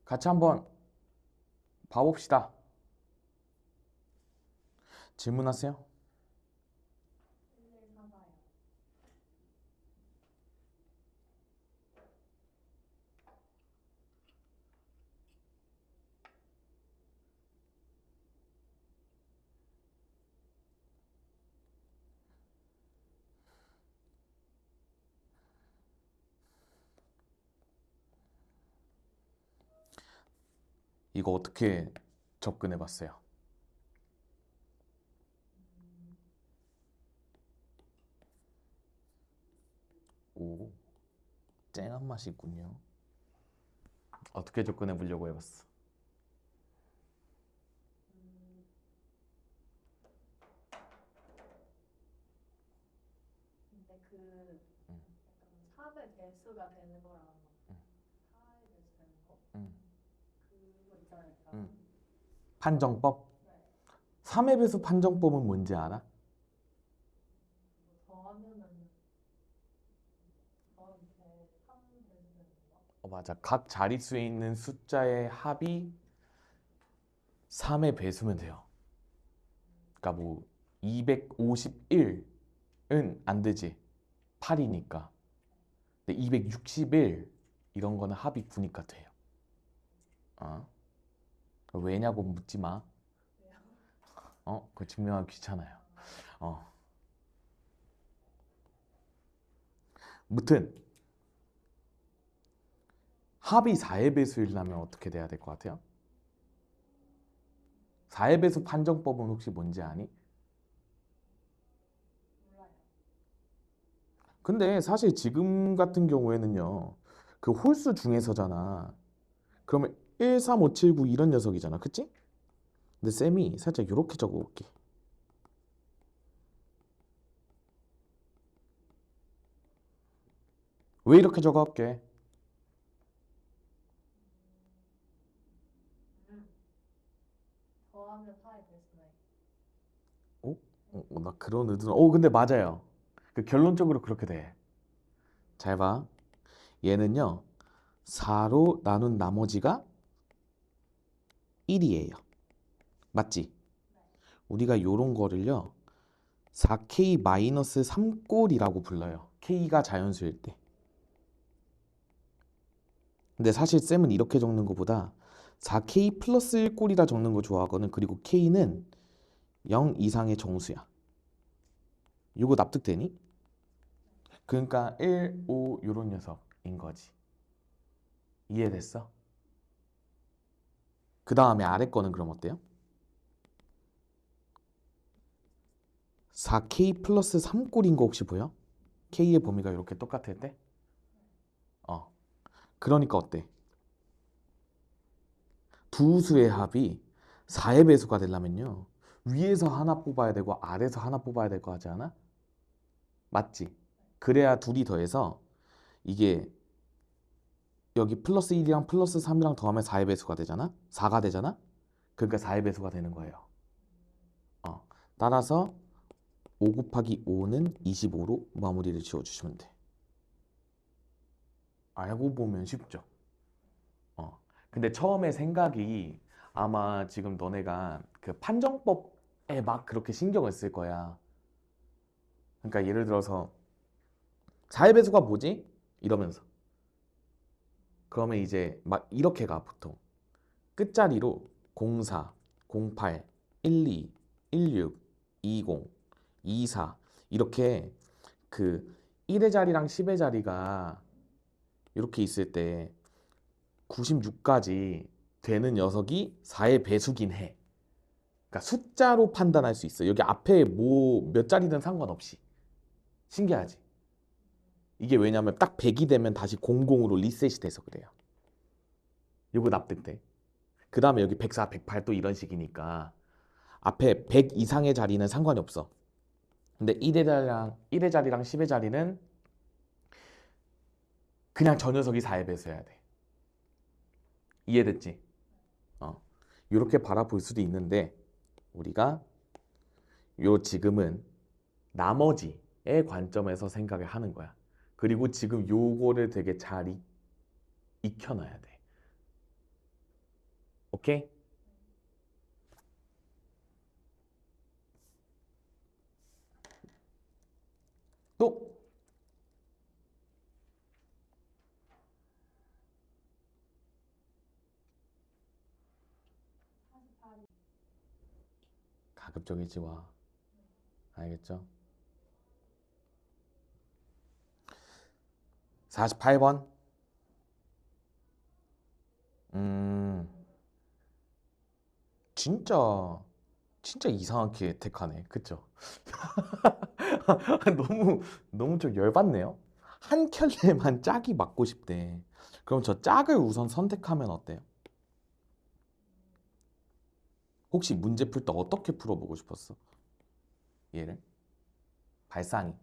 같이 한번 봐봅시다. 질문하세요. 이거 어떻게 접근해 봤어요? 오, 쨍한 맛이 있군요. 어떻게 접근해 보려고 해봤어? 근데 그 음, 약간 3의 배수가 되는 거랑 음, 4의 배수 되는 거? 음, 그거 있잖아요. 음. 판정법? 네. 3의 배수 판정법은 뭔지 알아? 그거 더하면은 더하면 3 배수 되는 거? 맞아. 각 자릿수에 있는 숫자의 합이 3의 배수면 돼요. 그러니까 뭐 251은 안 되지. 8이니까. 근데 261 이런 거는 합이 9니까 돼요. 어? 왜냐고 묻지 마. 왜요? 그거 증명하기 귀찮아요. 어. 무튼 합이 4의 배수이려면 어떻게 돼야 될 것 같아요? 4의 배수 판정법은 혹시 뭔지 아니? 몰라요. 근데 사실 지금 같은 경우에는요. 그 홀수 중에서잖아. 그러면 1, 3, 5, 7, 9 이런 녀석이잖아. 그치? 근데 쌤이 살짝 이렇게 적어볼게. 왜 이렇게 적어볼게? 음. 더하면 4의 배수네. 어? 나 그런 의도는 근데 맞아요. 그 결론적으로 그렇게 돼. 잘 봐. 얘는요. 4로 나눈 나머지가 1이에요. 맞지? 네. 우리가 요런 거를요. 4K-3꼴이라고 불러요. K가 자연수일 때. 근데 사실 쌤은 이렇게 적는 것보다 4K 플러스 1꼴이라 적는 거 좋아하거든. 그리고 K는 0 이상의 정수야. 요거 납득되니? 그러니까 1, 5 요런 녀석인 거지. 이해됐어? 그 다음에 아래 거는 그럼 어때요? 4K 플러스 3꼴인 거 혹시 보여? K의 범위가 이렇게 똑같을 때? 어. 그러니까 어때? 두 수의 합이 4의 배수가 되려면요. 위에서 하나 뽑아야 되고 아래에서 하나 뽑아야 될 거 하지 않아? 맞지? 그래야 둘이 더해서 이게 여기 플러스 1이랑 플러스 3이랑 더하면 4의 배수가 되잖아? 4가 되잖아? 그러니까 4의 배수가 되는 거예요. 어. 따라서 5 곱하기 5는 25로 마무리를 지어주시면 돼. 알고 보면 쉽죠? 근데 처음에 생각이 아마 지금 너네가 그 판정법에 막 그렇게 신경을 쓸 거야. 그러니까 예를 들어서 4의 배수가 뭐지? 이러면서. 그러면 이제 막 이렇게 가 보통. 끝자리로 04, 08, 12, 16, 20, 24 이렇게 그 1의 자리랑 10의 자리가 이렇게 있을 때 96까지 되는 녀석이 4의 배수긴 해. 그러니까 숫자로 판단할 수 있어. 여기 앞에 뭐 몇 자리든 상관없이. 신기하지? 이게 왜냐면 딱 100이 되면 다시 00으로 리셋이 돼서 그래요. 이거 납득돼. 그 다음에 여기 104, 108 또 이런 식이니까 앞에 100 이상의 자리는 상관이 없어. 근데 1의 자리랑 10의 자리는 그냥 저 녀석이 4의 배수해야 돼. 이해됐지? 어. 이렇게 바라볼 수도 있는데 우리가 요 지금은 나머지의 관점에서 생각을 하는 거야. 그리고 지금 요거를 되게 잘 익혀놔야 돼. 오케이? 또 48이 가급적이지 와. 알겠죠? 48번. 음, 진짜, 진짜 이상하게 택하네. 그쵸? 너무 좀 열받네요. 한 켤레만 짝이 맞고 싶대. 그럼 저 짝을 우선 선택하면 어때요? 혹시 문제 풀 때 어떻게 풀어보고 싶었어? 얘를? 발상이.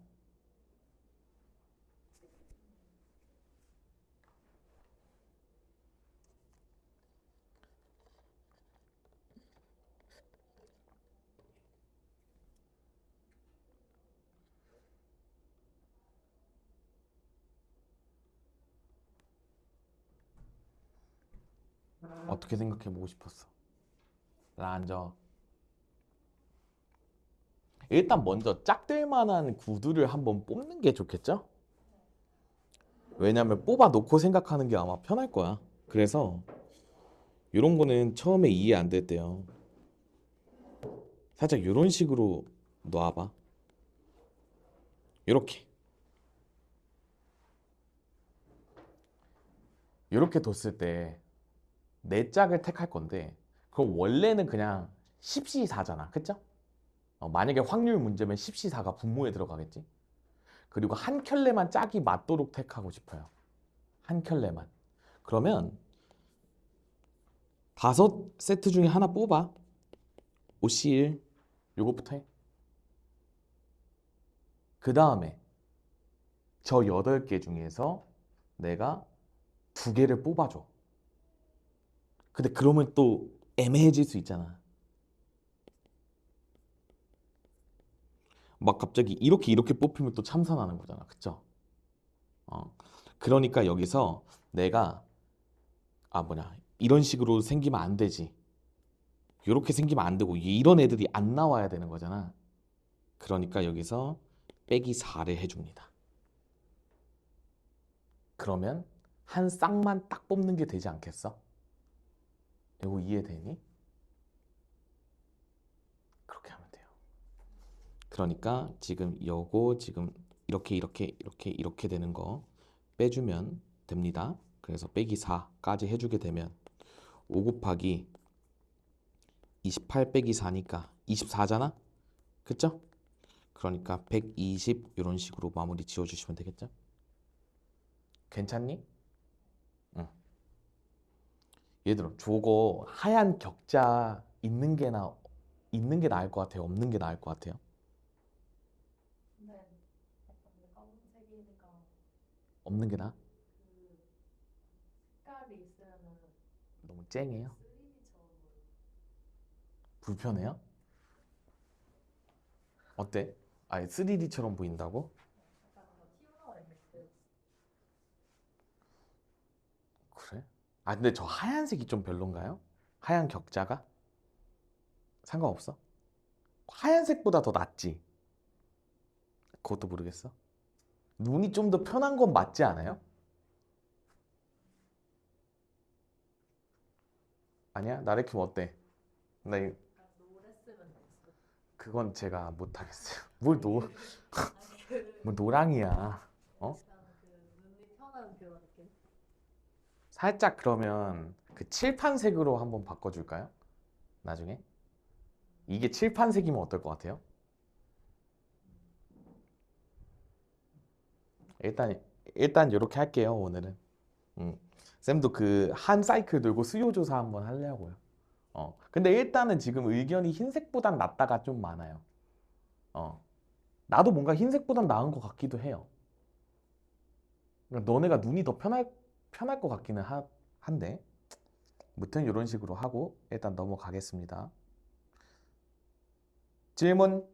어떻게 생각해보고 싶었어? 나 앉아. 일단 먼저 짝될 만한 구두를 한번 뽑는 게 좋겠죠? 왜냐면 뽑아 놓고 생각하는 게 아마 편할 거야. 그래서 이런 거는 처음에 이해 안 됐대요. 살짝 이런 식으로 놔봐. 이렇게. 이렇게 뒀을 때 내 짝을 택할 건데 그럼 원래는 그냥 10C4잖아. 그쵸? 만약에 확률 문제면 10C4가 분모에 들어가겠지? 그리고 한 켤레만 짝이 맞도록 택하고 싶어요. 한 켤레만. 그러면 5세트 중에 하나 뽑아. OC1 요것부터 해. 그 다음에 저 8개 중에서 내가 2개를 뽑아줘. 근데 그러면 또 애매해질 수 있잖아. 막 갑자기 이렇게 뽑히면 또 참선하는 거잖아. 그쵸? 어. 그러니까 여기서 내가 이런 식으로 생기면 안 되지. 이렇게 생기면 안 되고 이런 애들이 안 나와야 되는 거잖아. 그러니까 여기서 빼기 4를 해줍니다. 그러면 한 쌍만 딱 뽑는 게 되지 않겠어? 이거 이해되니? 그렇게 하면 돼요. 그러니까 지금 요거 지금 이렇게 되는 거 빼주면 됩니다. 그래서 빼기 4까지 해주게 되면 5 곱하기 28 빼기 4니까 24잖아? 그쵸? 그러니까 120 이런 식으로 마무리 지어주시면 되겠죠? 괜찮니? 응. 얘들아, 저거 하얀 격자 있는 게 나을 것 같아요? 없는 게 나을 것 같아요? 근데 약간 근데 검은색이니까 없는 게 나아? 그 색깔이 있으면은 너무 쨍해요? 3D처럼 보여. 불편해요? 어때? 아예 3D처럼 보인다고? 약간 뭔가 튀어나와 있는 그 그래? 아 근데 저 하얀색이 좀 별론가요? 하얀 격자가? 상관없어? 하얀색보다 더 낫지? 그것도 모르겠어. 눈이 좀 더 편한 건 맞지 않아요? 아니야? 나래킴 어때? 나 약간 노랬으면 됐어. 그건 제가 못하겠어요. 뭘 아니 그 아니 뭘 노랑이야? 어? 약간 그 눈이 편한 그런 느낌? 살짝 그러면 그 칠판색으로 한번 바꿔줄까요? 나중에? 이게 칠판색이면 어떨 것 같아요? 일단 일단 이렇게 할게요 오늘은. 음. 쌤도 그 한 사이클 돌고 수요 조사 한번 하려고요. 근데 일단은 지금 의견이 흰색보단 낫다가 좀 많아요. 어. 나도 뭔가 흰색보단 나은 것 같기도 해요. 그러니까 너네가 눈이 더 편할 것 같기는 한데. 무튼 이런 식으로 하고 일단 넘어가겠습니다. 질문.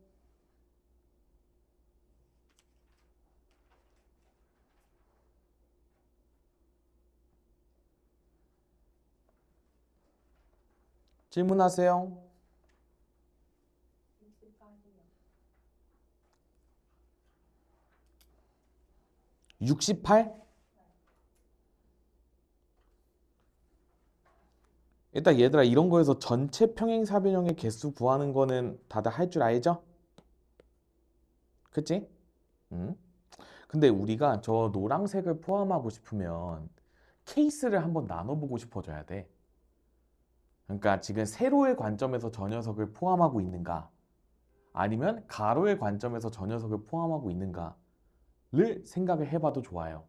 질문하세요. 68이요. 68? 일단 얘들아 이런 거에서 전체 평행사변형의 개수 구하는 거는 다들 할 줄 알죠? 그치? 응? 근데 우리가 저 노란색을 포함하고 싶으면 케이스를 한번 나눠보고 싶어져야 돼. 그러니까 지금 세로의 관점에서 저 녀석을 포함하고 있는가 아니면 가로의 관점에서 저 녀석을 포함하고 있는가를 생각을 해봐도 좋아요.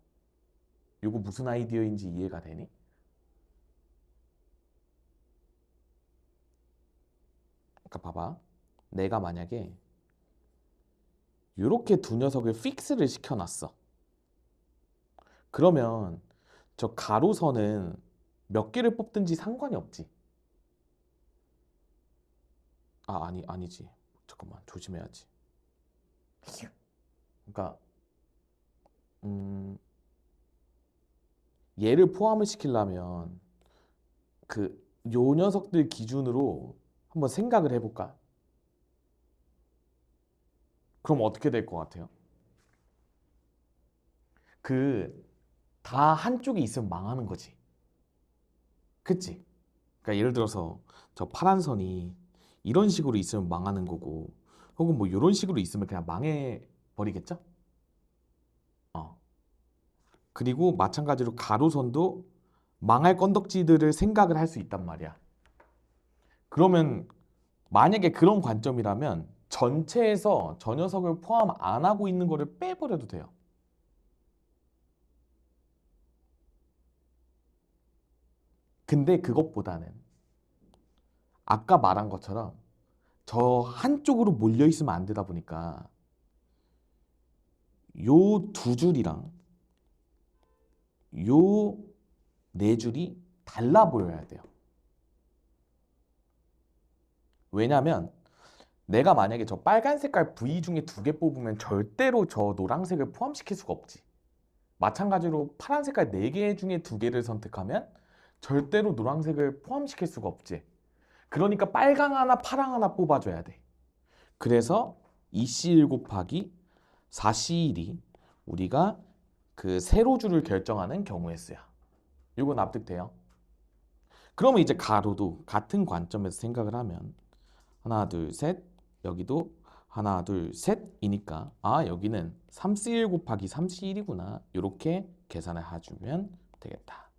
이거 무슨 아이디어인지 이해가 되니? 그러니까 봐봐. 내가 만약에 이렇게 두 녀석을 픽스를 시켜놨어. 그러면 저 가로선은 몇 개를 뽑든지 상관이 없지. 아니지. 잠깐만, 조심해야지. 그러니까 얘를 포함을 시키려면 요 녀석들 기준으로 한번 생각을 해볼까? 그럼 어떻게 될 것 같아요? 다 한쪽에 있으면 망하는 거지. 그치? 그러니까 예를 들어서 저 파란 선이 이런 식으로 있으면 망하는 거고 혹은 뭐 이런 식으로 있으면 그냥 망해 버리겠죠? 어. 그리고 마찬가지로 가로선도 망할 건덕지들을 생각을 할 수 있단 말이야. 그러면 만약에 그런 관점이라면 전체에서 저 녀석을 포함 안 하고 있는 거를 빼버려도 돼요. 근데 그것보다는 아까 말한 것처럼 저 한쪽으로 몰려 있으면 안 되다 보니까 요 두 줄이랑 요 네 줄이 달라 보여야 돼요. 왜냐면 내가 만약에 저 빨간 색깔 V 중에 두 개 뽑으면 절대로 저 노란색을 포함시킬 수가 없지. 마찬가지로 파란 색깔 네 개 중에 두 개를 선택하면 절대로 노란색을 포함시킬 수가 없지. 그러니까 빨강 하나 파랑 하나 뽑아줘야 돼. 그래서 2C1 곱하기 4C1이 우리가 그 세로줄을 결정하는 경우의 수야. 이거 납득돼요? 그러면 이제 가로도 같은 관점에서 생각을 하면 하나 둘 셋 여기도 하나 둘 셋이니까 여기는 3C1 곱하기 3C1이구나 이렇게 계산을 해주면 되겠다.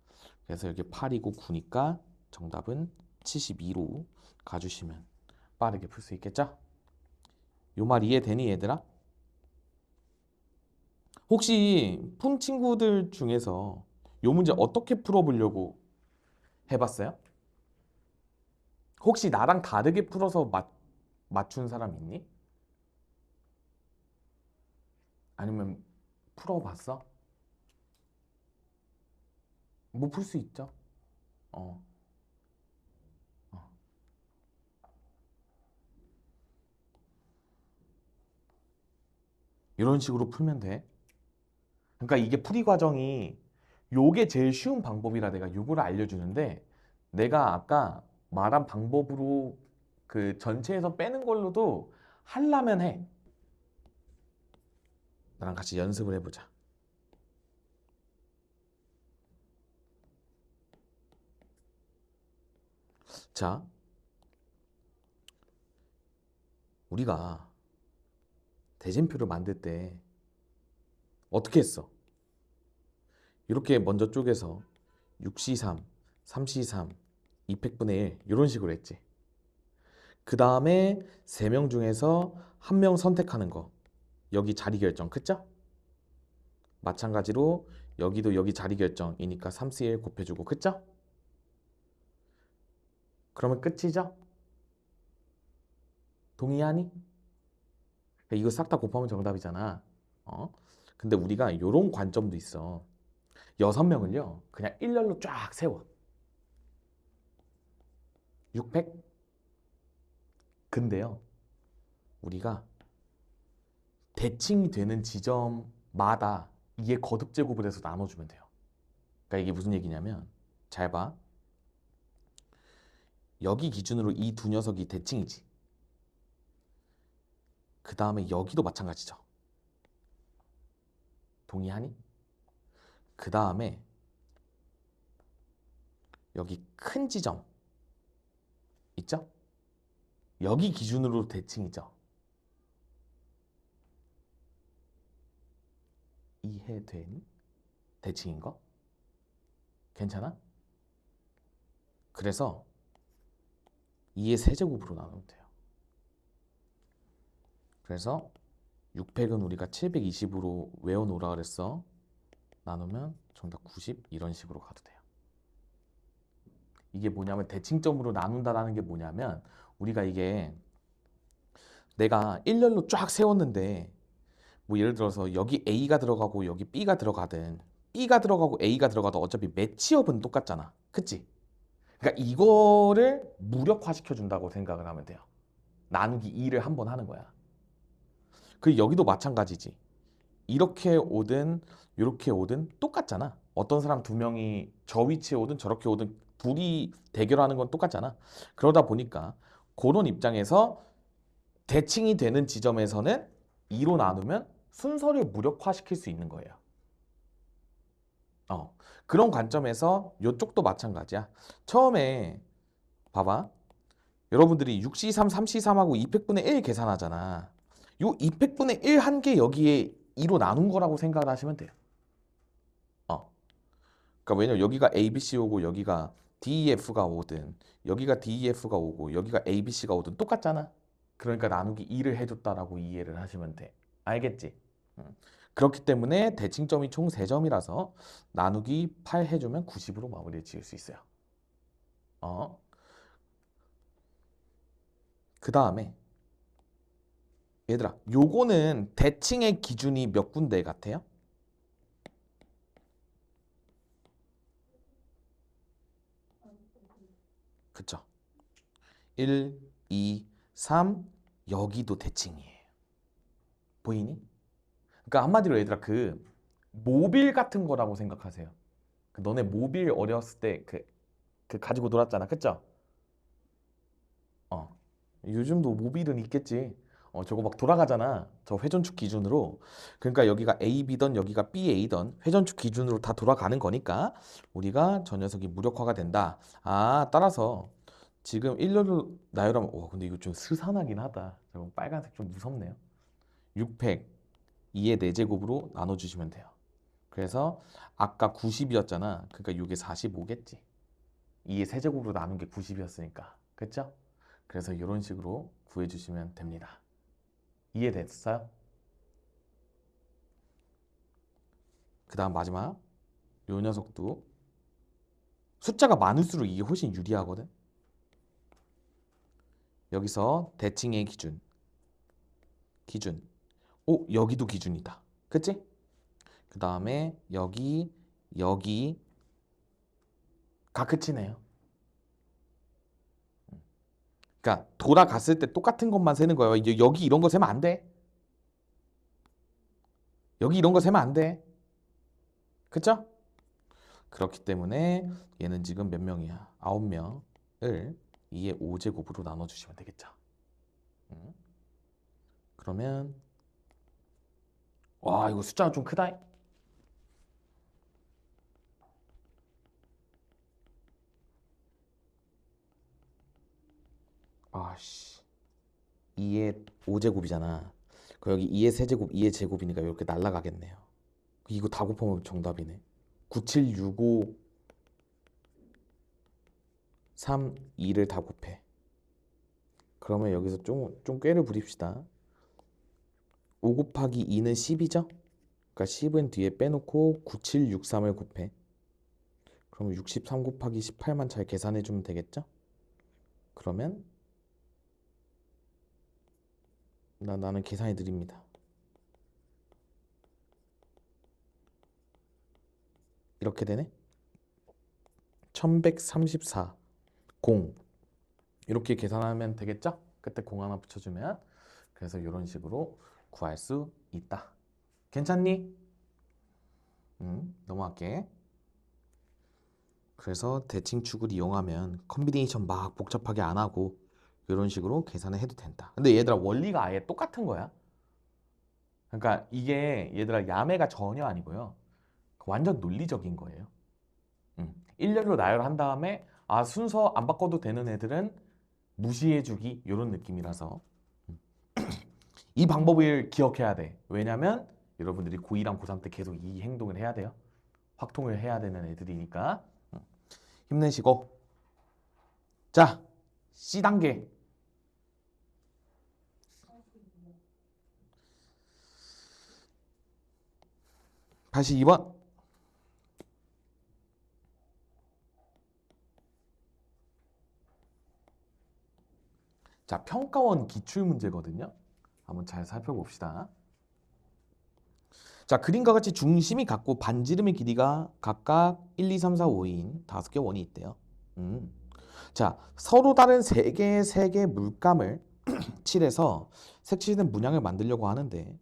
그래서 여기 8이고 9니까 정답은 72로 가주시면 빠르게 풀 수 있겠죠? 요 말 이해되니 얘들아? 혹시 푼 친구들 중에서 요 문제 어떻게 풀어보려고 해봤어요? 혹시 나랑 다르게 풀어서 맞춘 사람 있니? 아니면 풀어봤어? 뭐 풀 수 있죠? 어, 어. 이런 식으로 풀면 돼. 그러니까 이게 풀이 과정이 요게 제일 쉬운 방법이라 내가 요거를 알려주는데 내가 아까 말한 방법으로 그 전체에서 빼는 걸로도 하려면 해. 나랑 같이 연습을 해보자. 자, 우리가 대진표를 만들 때 어떻게 했어? 이렇게 먼저 쪼개서 6C3, 3C3, 200분의 1 이런 식으로 했지. 그 다음에 3명 중에서 1명 선택하는 거. 여기 자리 결정, 그쵸? 마찬가지로 여기도 여기 자리 결정이니까 3C1 곱해주고, 그쵸? 그러면 끝이죠? 동의하니? 이거 싹 다 곱하면 정답이잖아. 어? 근데 우리가 이런 관점도 있어. 6명을요, 그냥 일렬로 쫙 세워. 600? 근데요, 우리가 대칭이 되는 지점마다 이게 거듭 제곱을 해서 나눠주면 돼요. 그러니까 이게 무슨 얘기냐면 잘 봐. 여기 기준으로 이 두 녀석이 대칭이지. 그 다음에 여기도 마찬가지죠. 동의하니? 그 다음에 여기 큰 지점 있죠? 여기 기준으로 대칭이죠. 이해되니? 대칭인 거? 괜찮아? 그래서 2의 세제곱으로 나누면 돼요. 그래서 600은 우리가 720으로 외워놓으라 그랬어. 나누면 정답 90 이런 식으로 가도 돼요. 이게 뭐냐면 대칭점으로 나눈다라는 게 뭐냐면 우리가 이게 내가 일렬로 쫙 세웠는데 뭐 예를 들어서 여기 A가 들어가고 여기 B가 들어가든 B가 들어가고 A가 들어가도 어차피 매치업은 똑같잖아. 그치? 그러니까 이거를 무력화시켜 준다고 생각을 하면 돼요. 나누기 2를 한 번 하는 거야. 그 여기도 마찬가지지. 이렇게 오든 이렇게 오든 똑같잖아. 어떤 사람 두 명이 저 위치에 오든 저렇게 오든 둘이 대결하는 건 똑같잖아. 그러다 보니까 그런 입장에서 대칭이 되는 지점에서는 2로 나누면 순서를 무력화시킬 수 있는 거예요. 그런 관점에서 이쪽도 마찬가지야. 처음에 봐봐. 여러분들이 6C3, 3C3하고 200분의 1 계산하잖아. 요 200분의 1 한 개 여기에 2로 나눈 거라고 생각을 하시면 돼요. 그러니까 왜냐면 여기가 ABC 오고 여기가 DEF가 오든 여기가 DEF가 오고 여기가 ABC가 오든 똑같잖아. 그러니까 나누기 2를 해줬다라고 이해를 하시면 돼. 알겠지? 그렇기 때문에 대칭점이 총 3점이라서 나누기 8 해주면 90으로 마무리 지을 수 있어요. 그 다음에 얘들아, 요거는 대칭의 기준이 몇 군데 같아요? 그쵸? 1, 2, 3 여기도 대칭이에요. 보이니? 그러니까 한마디로 얘들아 그 모빌 같은 거라고 생각하세요. 그 너네 모빌 어렸을 때 그 가지고 놀았잖아. 그쵸? 요즘도 모빌은 있겠지. 저거 막 돌아가잖아. 저 회전축 기준으로. 그러니까 여기가 A, B던 여기가 B, A던 회전축 기준으로 다 돌아가는 거니까 우리가 저 녀석이 무력화가 된다. 따라서 지금 일렬로 나열하면 근데 이거 좀 스산하긴 하다. 저거 빨간색 좀 무섭네요. 600 2의 4제곱으로 나눠주시면 돼요. 그래서 아까 90이었잖아. 그러니까 이게 45겠지. 2의 세제곱으로 나눈 게 90이었으니까. 그쵸? 그래서 이런 식으로 구해주시면 됩니다. 이해됐어요? 그 다음 마지막 요 녀석도 숫자가 많을수록 이게 훨씬 유리하거든. 여기서 대칭의 기준 여기도 기준이다. 그치? 그 다음에 여기 가 끝이네요. 그러니까 돌아갔을 때 똑같은 것만 세는 거예요. 이제 여기 이런 거 세면 안 돼. 여기 이런 거 세면 안 돼. 그쵸? 그렇기 때문에 얘는 지금 몇 명이야? 9명을 2의 5제곱으로 나눠주시면 되겠죠. 그러면 와 이거 숫자가 좀 크다. 아씨 2의 5제곱이잖아. 그 여기 2의 세제곱 2의 제곱이니까 이렇게 날라가겠네요. 이거 다 곱하면 정답이네. 9765 3 2를 다 곱해. 그러면 여기서 좀 꾀를 부립시다. 5 곱하기 2는 10이죠? 그러니까 10은 뒤에 빼놓고 9763을 곱해. 그러면 63 곱하기 18만 잘 계산해주면 되겠죠? 그러면 나는 계산해 드립니다. 이렇게 되네? 1134 0 이렇게 계산하면 되겠죠? 그때 0 하나 붙여주면 그래서 이런 식으로 구할 수 있다. 괜찮니? 넘어갈게. 그래서 대칭축을 이용하면 컨비네이션 막 복잡하게 안 하고 이런 식으로 계산을 해도 된다. 근데 얘들아 원리가 아예 똑같은 거야. 그러니까 이게 얘들아 야매가 전혀 아니고요. 완전 논리적인 거예요. 일렬로 나열한 다음에 아 순서 안 바꿔도 되는 애들은 무시해주기 이런 느낌이라서 이 방법을 기억해야 돼. 왜냐면 여러분들이 고2랑 고3 때 계속 이 행동을 해야 돼요. 확통을 해야 되는 애들이니까 힘내시고 자 C단계 82번 자 평가원 기출문제거든요. 한번 잘 살펴봅시다. 자 그림과 같이 중심이 같고 반지름의 길이가 각각 1, 2, 3, 4, 5인 5개 원이 있대요. 자 서로 다른 세 개의 물감을 칠해서 색칠된 문양을 만들려고 하는데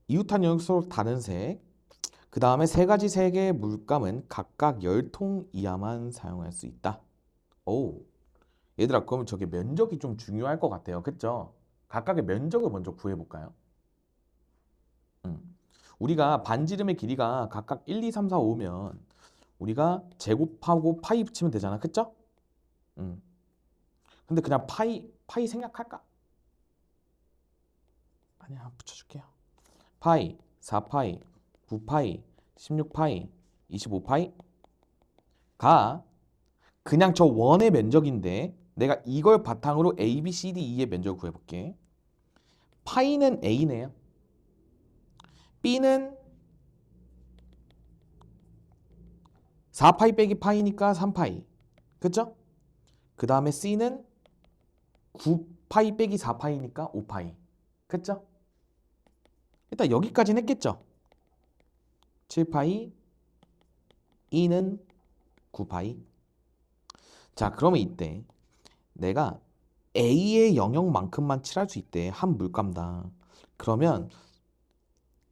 이웃한 영역 서로 다른 색, 그 다음에 세 개의 물감은 각각 10통 이하만 사용할 수 있다. 오, 얘들아 그러면 저게 면적이 좀 중요할 것 같아요. 그쵸? 각각의 면적을 먼저 구해볼까요? 우리가 반지름의 길이가 각각 1, 2, 3, 4, 5면 우리가 제곱하고 파이 붙이면 되잖아. 그쵸? 음. 근데 그냥 파이 생략할까? 아니야, 붙여줄게요. 파이, 4파이, 9파이, 16파이, 25파이가 그냥 저 원의 면적인데 내가 이걸 바탕으로 A, B, C, D, E의 면적을 구해볼게. 파이는 A네요. B는 4파이 빼기 파이니까 3파이. 그쵸? 그 다음에 C는 9파이 빼기 4파이니까 5파이. 그쵸? 일단 여기까지는 했겠죠? 7파이, E는 9파이. 자, 그러면 이때 내가 A의 영역만큼만 칠할 수 있대. 한 물감당. 그러면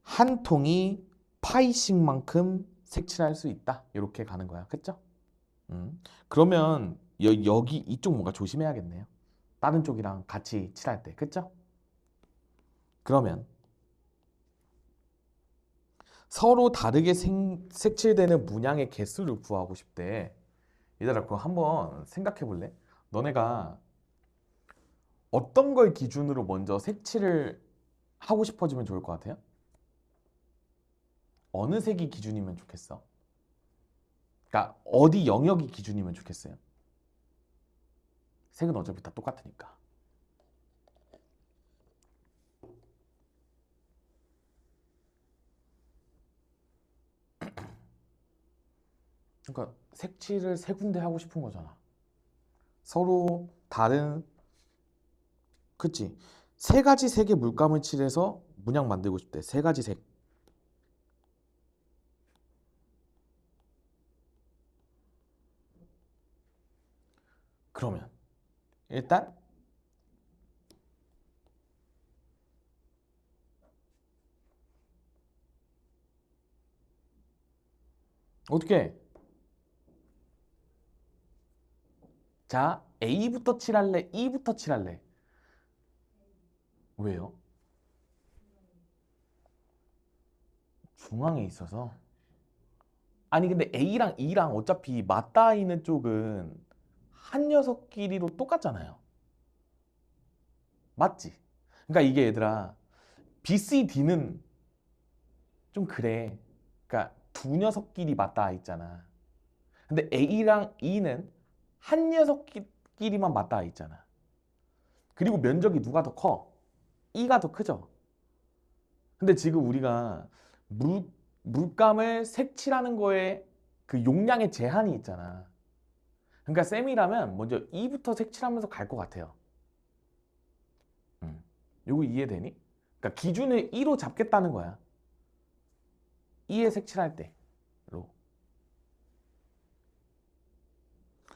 한 통이 파이씩만큼 색칠할 수 있다. 이렇게 가는 거야. 그쵸? 그러면 여기 이쪽 뭔가 조심해야겠네요. 다른 쪽이랑 같이 칠할 때. 그쵸? 그러면 서로 다르게 색칠되는 문양의 개수를 구하고 싶대. 얘들아, 그거 한번 생각해 볼래? 너네가 어떤 걸 기준으로 먼저 색칠을 하고 싶어지면 좋을 것 같아요? 어느 색이 기준이면 좋겠어? 그러니까 어디 영역이 기준이면 좋겠어요? 색은 어차피 다 똑같으니까. 그러니까 색칠을 세 군데 하고 싶은 거잖아. 서로 다른, 그치? 세 가지 색의 물감을 칠해서 문양 만들고 싶대. 세 가지 색. 그러면 일단 어떻게? 자, A부터 칠할래? E부터 칠할래? 왜요? 중앙에 있어서. 아니 근데 A랑 E랑 어차피 맞닿아 있는 쪽은 한 녀석 길이로 똑같잖아요. 맞지? 그러니까 이게 얘들아 B, C, D는 좀 그래. 그러니까 두 녀석끼리 맞닿아 있잖아. 근데 A랑 E는 한 녀석끼리만 맞닿아 있잖아. 그리고 면적이 누가 더 커? E가 더 크죠? 근데 지금 우리가 물, 물감을 색칠하는 거에 그 용량의 제한이 있잖아. 그러니까 쌤이라면 먼저 E부터 색칠하면서 갈 것 같아요. 요거 이해되니? 그러니까 기준을 E로 잡겠다는 거야. E에 색칠할 때로.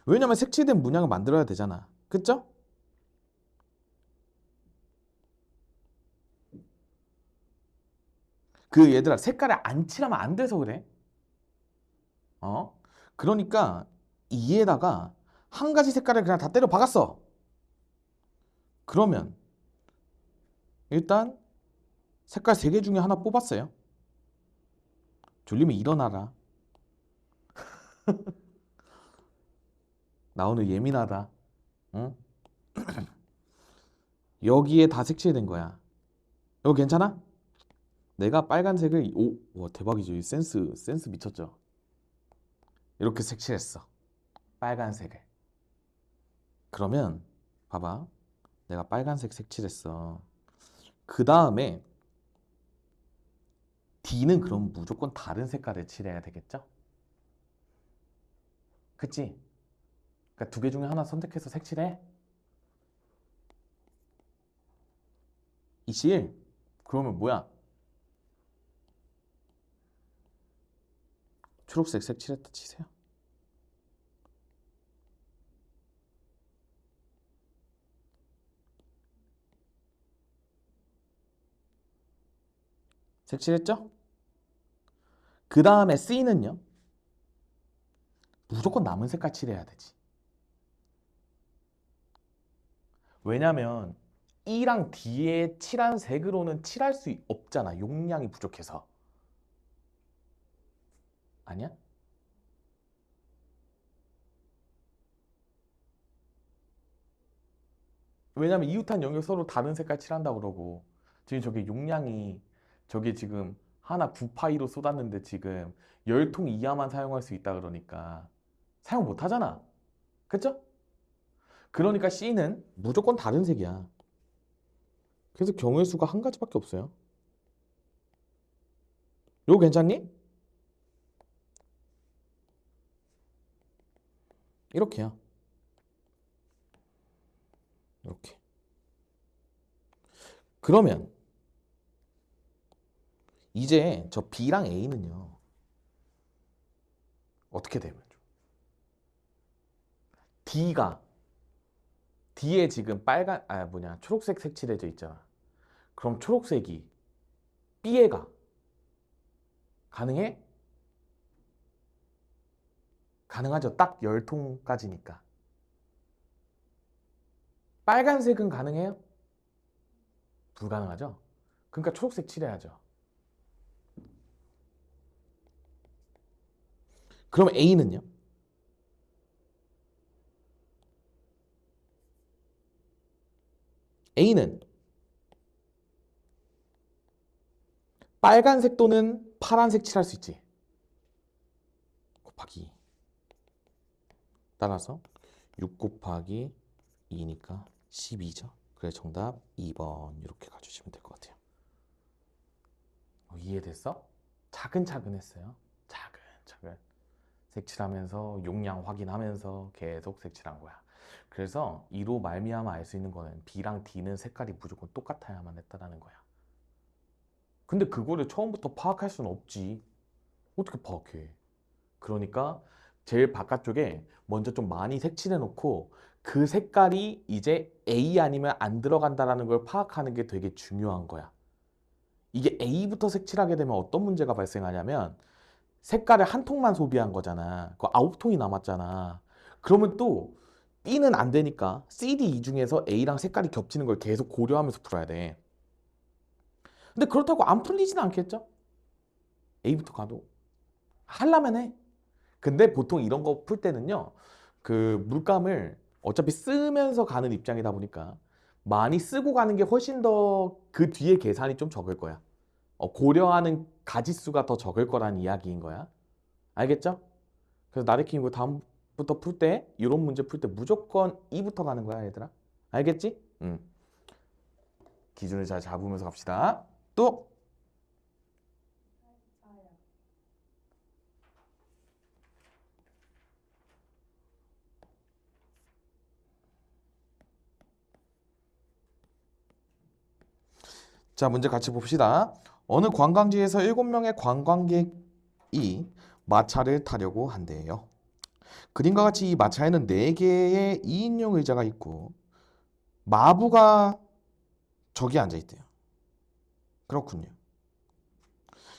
왜냐면 색칠된 문양을 만들어야 되잖아. 그쵸? 그 얘들아 색깔을 안 칠하면 안 돼서 그래. 그러니까 이에다가 한 가지 색깔을 그냥 다 때려 박았어. 그러면 일단 색깔 3개 중에 하나 뽑았어요. 졸리면 일어나라. 나 오늘 예민하다. 응? 여기에 다 색칠된 거야. 이거 괜찮아? 내가 빨간색을 와 대박이죠. 이 센스 미쳤죠. 이렇게 색칠했어. 빨간색을. 그러면 봐봐. 내가 빨간색 색칠했어. 그 다음에 D는 그럼 무조건 다른 색깔을 칠해야 되겠죠? 그치? 그러니까 2개 중에 하나 선택해서 색칠해. 이실 그러면 뭐야? 초록색 색칠했다 치세요. 색칠했죠? 그 다음에 C는요? 무조건 남은 색깔 칠해야 되지. 왜냐면 E랑 D에 칠한 색으로는 칠할 수 없잖아. 용량이 부족해서. 아니야? 왜냐면 이웃한 영역 서로 다른 색깔 칠한다고 그러고 지금 저게 용량이 저게 지금 하나 9파이로 쏟았는데 지금 10통 이하만 사용할 수 있다 그러니까 사용 못 하잖아. 그쵸? 그러니까 C는 무조건 다른 색이야. 그래서 경우의 수가 한 가지밖에 없어요. 이거 괜찮니? 이렇게요. 이렇게. 그러면 이제 저 B랑 A는요. 어떻게 되면 좀 D에 지금 초록색 색칠해져 있잖아. 그럼 초록색이 B에 가. 가능해? 가능하죠. 딱 10통까지니까. 빨간색은 가능해요? 불가능하죠? 그러니까 초록색 칠해야죠. 그럼 A는요? A는 빨간색 또는 파란색 칠할 수 있지. 곱하기 2. 따라서 6 곱하기 2니까 12죠. 그래서 정답 2번 이렇게 가주시면 될 것 같아요. 이해됐어? 차근차근 했어요. 차근차근. 색칠하면서 용량 확인하면서 계속 색칠한 거야. 그래서 이로 말미암아 알 수 있는 거는 B랑 D는 색깔이 무조건 똑같아야만 했다라는 거야. 근데 그거를 처음부터 파악할 수는 없지. 어떻게 파악해? 그러니까 제일 바깥쪽에 먼저 좀 많이 색칠해 놓고 그 색깔이 이제 A 아니면 안 들어간다라는 걸 파악하는 게 되게 중요한 거야. 이게 A부터 색칠하게 되면 어떤 문제가 발생하냐면 색깔을 한 통만 소비한 거잖아. 그 9통이 남았잖아. 그러면 또 B는 안 되니까 C, D 이 중에서 A랑 색깔이 겹치는 걸 계속 고려하면서 풀어야 돼. 근데 그렇다고 안 풀리지는 않겠죠? A부터 가도 하려면 해. 근데 보통 이런 거 풀 때는요, 그 물감을 어차피 쓰면서 가는 입장이다 보니까 많이 쓰고 가는 게 훨씬 더 그 뒤에 계산이 좀 적을 거야. 고려하는 가지수가 더 적을 거란 이야기인 거야. 알겠죠? 그래서 나리킴 이거 다음부터 풀 때, 이런 문제 풀 때 무조건 2부터 가는 거야, 얘들아. 알겠지? 기준을 잘 잡으면서 갑시다. 또 자, 문제 같이 봅시다. 어느 관광지에서 7명의 관광객이 마차를 타려고 한대요. 그림과 같이 이 마차에는 4개의 2인용 의자가 있고 마부가 저기 앉아 있대요. 그렇군요.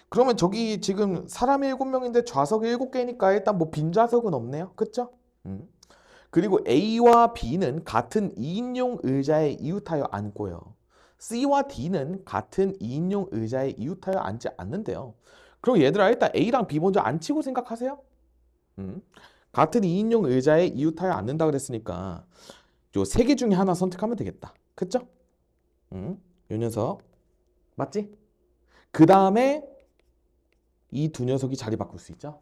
그러면 저기 지금 사람이 7명인데 좌석이 7개니까 일단 뭐 빈좌석은 없네요. 그쵸? 그리고 A와 B는 같은 2인용 의자에 이웃하여 앉고요. C와 D는 같은 2인용 의자에 이웃하여 앉지 않는데요. 그럼 얘들아 일단 A랑 B 먼저 앉히고 생각하세요. 같은 2인용 의자에 이웃하여 앉는다 그랬으니까 요 3개 중에 하나 선택하면 되겠다. 그쵸? 요 녀석 맞지? 그 다음에 이 두 녀석이 자리 바꿀 수 있죠.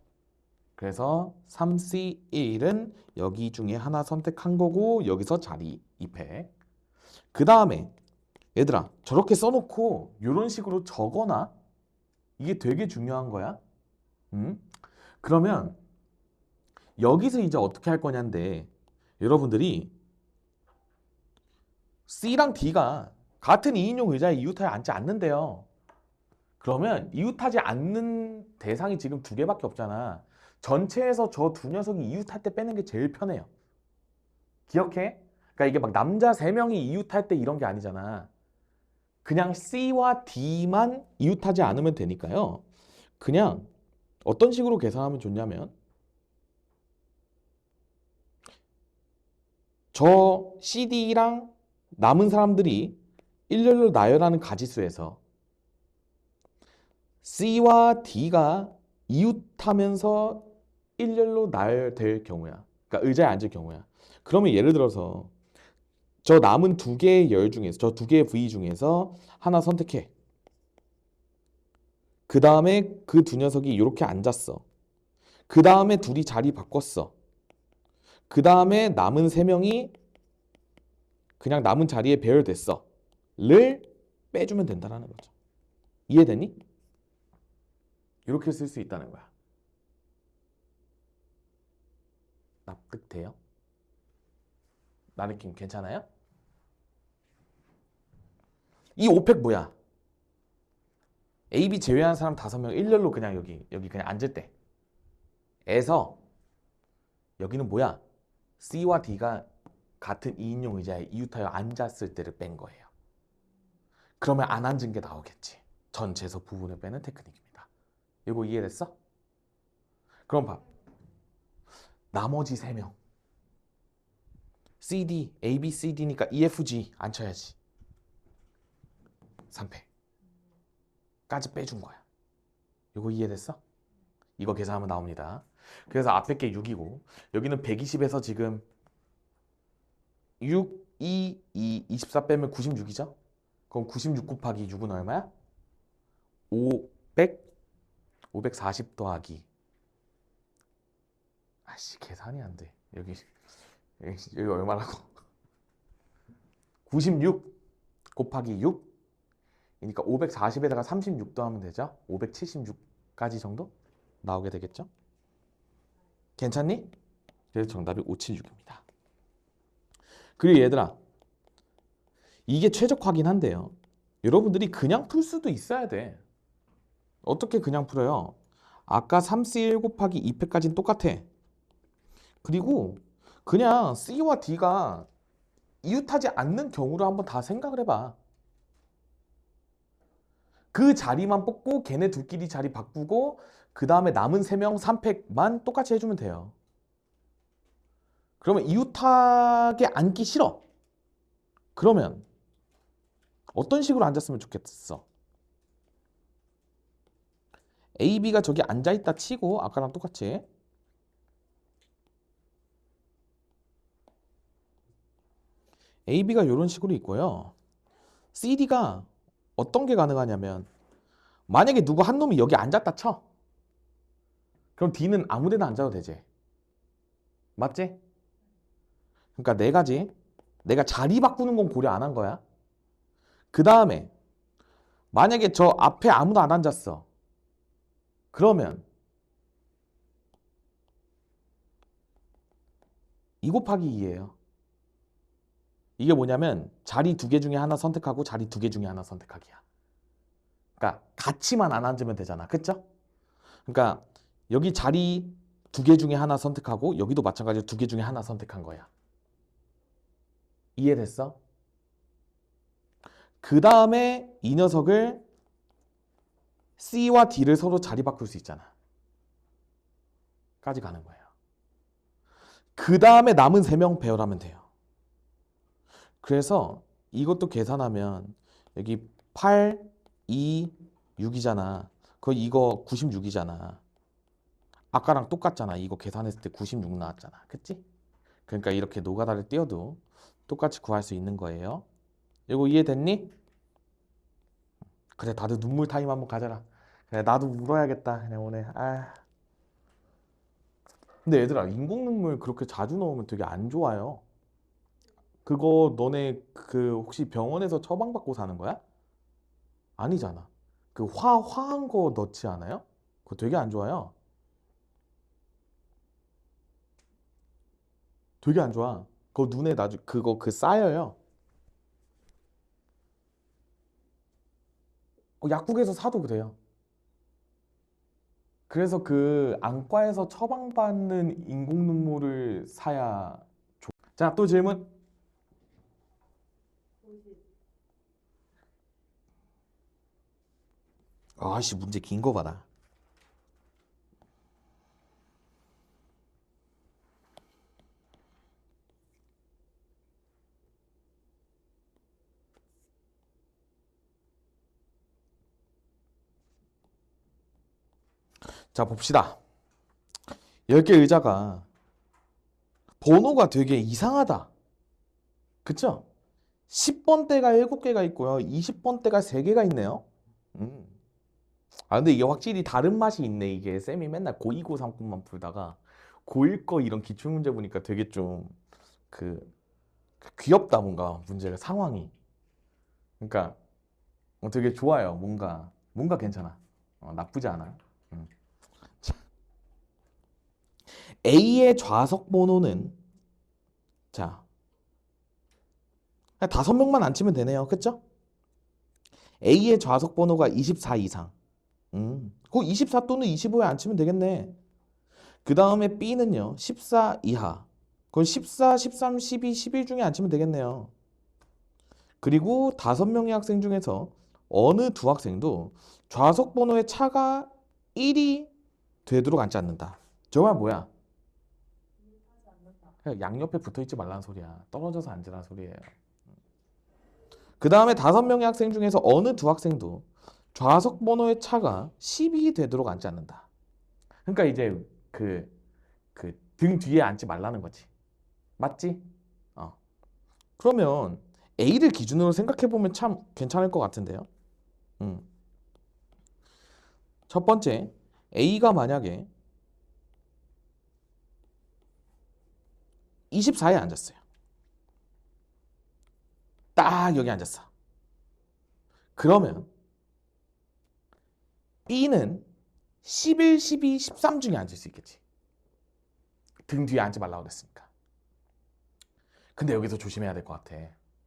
그래서 3C1은 여기 중에 하나 선택한 거고 여기서 자리 2팩. 그 다음에 얘들아 저렇게 써놓고 이런 식으로 적거나 이게 되게 중요한 거야. 그러면 여기서 이제 어떻게 할 거냐인데 여러분들이 C랑 D가 같은 2인용 의자에 이웃하여 앉지 않는데요. 그러면 이웃하지 않는 대상이 지금 2개밖에 없잖아. 전체에서 저 두 녀석이 이웃할 때 빼는 게 제일 편해요. 기억해? 그러니까 이게 막 남자 3명이 이웃할 때 이런 게 아니잖아. 그냥 C와 D만 이웃하지 않으면 되니까요. 그냥 어떤 식으로 계산하면 좋냐면 저 CD랑 남은 사람들이 일렬로 나열하는 가지수에서 C와 D가 이웃하면서 일렬로 나열될 경우야. 그러니까 의자에 앉을 경우야. 그러면 예를 들어서 저 남은 2개의 열 중에서 저 2개의 V 중에서 하나 선택해. 그 다음에 그 두 녀석이 이렇게 앉았어. 그 다음에 둘이 자리 바꿨어. 그 다음에 남은 3명이 그냥 남은 자리에 배열됐어. 를 빼주면 된다는 거죠. 이해되니? 이렇게 쓸 수 있다는 거야. 납득돼요? 나 느낌 괜찮아요? 이 5팩 뭐야? A, B 제외한 사람 5명 일렬로 그냥 여기 그냥 앉을 때 에서 여기는 뭐야? C와 D가 같은 2인용 의자에 이웃하여 앉았을 때를 뺀 거예요. 그러면 안 앉은 게 나오겠지. 전체에서 부분을 빼는 테크닉입니다. 이거 이해됐어? 그럼 봐. 나머지 3명 CD, A, B, C, D니까 E, F, G 앉혀야지. 3패까지 빼준 거야. 이거 이해됐어? 이거 계산하면 나옵니다. 그래서 앞에 게 6이고 여기는 120에서 지금 6, 2, 24 빼면 96이죠? 그럼 96 곱하기 6은 얼마야? 540 더하기 아씨 계산이 안 돼. 여기 얼마라고? 96 곱하기 6 그러니까 540에다가 36 더하면 되죠? 576까지 정도 나오게 되겠죠? 괜찮니? 그래서 정답이 576입니다. 그리고 얘들아 이게 최적화긴 한데요. 여러분들이 그냥 풀 수도 있어야 돼. 어떻게 그냥 풀어요? 아까 3C1 곱하기 2패까지는 똑같아. 그리고 그냥 C와 D가 이웃하지 않는 경우를 한번 다 생각을 해봐. 그 자리만 뽑고 걔네 둘끼리 자리 바꾸고 그 다음에 남은 3명 3팩만 똑같이 해주면 돼요. 그러면 이웃하게 앉기 싫어. 그러면 어떤 식으로 앉았으면 좋겠어? A, B가 저기 앉아있다 치고 아까랑 똑같이 A, B가 이런 식으로 있고요. C, D가 어떤 게 가능하냐면 만약에 누구 한 놈이 여기 앉았다 쳐. 그럼 D는 아무 데나 앉아도 되지. 맞지? 그러니까 네 가지. 내가 자리 바꾸는 건 고려 안 한 거야. 그 다음에 만약에 저 앞에 아무도 안 앉았어. 그러면 2 곱하기 2예요. 이게 뭐냐면 자리 2개 중에 하나 선택하고 자리 2개 중에 하나 선택하기야. 그러니까 같이만 안 앉으면 되잖아. 그쵸? 그러니까 여기 자리 2개 중에 하나 선택하고 여기도 마찬가지로 2개 중에 하나 선택한 거야. 이해됐어? 그 다음에 이 녀석을 C와 D를 서로 자리 바꿀 수 있잖아. 까지 가는 거예요. 그 다음에 남은 3명 배열하면 돼요. 그래서 이것도 계산하면 여기 8, 2, 6이잖아. 이거 96이잖아. 아까랑 똑같잖아. 이거 계산했을 때 96 나왔잖아. 그치? 그러니까 이렇게 노가다를 띄워도 똑같이 구할 수 있는 거예요. 이거 이해됐니? 그래, 다들 눈물 타임 한번 가져라. 그래, 나도 울어야겠다. 그냥 오늘. 아. 근데 얘들아, 인공 눈물 그렇게 자주 넣으면 되게 안 좋아요. 그거 너네 혹시 병원에서 처방받고 사는 거야? 아니잖아. 화한 거 넣지 않아요? 그거 되게 안 좋아요. 되게 안 좋아. 그거 눈에 그거 쌓여요. 약국에서 사도 그래요. 그래서 안과에서 처방받는 인공 눈물을 사야 좋. 자, 또 질문. 50. 아씨, 문제 긴 거 봐라. 자, 봅시다. 10개 의자가 번호가 되게 이상하다. 그쵸? 10번대가 7개가 있고요. 20번대가 3개가 있네요. 음. 근데 이게 확실히 다른 맛이 있네. 이게 쌤이 맨날 고2, 고3 것만 풀다가 고1 거 이런 기출문제 보니까 되게 좀 그 귀엽다. 뭔가 문제가 상황이. 그러니까 되게 좋아요. 뭔가 괜찮아. 나쁘지 않아. 음. A의 좌석 번호는 자, 5명만 안 치면 되네요. 그쵸? A의 좌석 번호가 24 이상. 그 24 또는 25에 안 치면 되겠네. 그 다음에 B는요, 14 이하. 그건 14, 13, 12, 11 중에 안 치면 되겠네요. 그리고 5명의 학생 중에서 어느 두 학생도 좌석 번호의 차가 1이 되도록 앉지 않는다. 저 말 뭐야? 하지 않는다. 그냥 양옆에 붙어 있지 말라는 소리야. 떨어져서 앉으라는 소리예요. 그 다음에 5명의 학생 중에서 어느 두 학생도 좌석 번호의 차가 10이 되도록 앉지 않는다. 그러니까 이제 등 뒤에 앉지 말라는 거지. 맞지? 그러면 A를 기준으로 생각해 보면 참 괜찮을 것 같은데요. 음. 첫 번째, A가 만약에 24에 앉았어요. 딱 여기 앉았어. 그러면 B는 11, 12, 13 중에 앉을 수 있겠지. 등 뒤에 앉지 말라고 그랬으니까. 근데 여기서 조심해야 될 것 같아.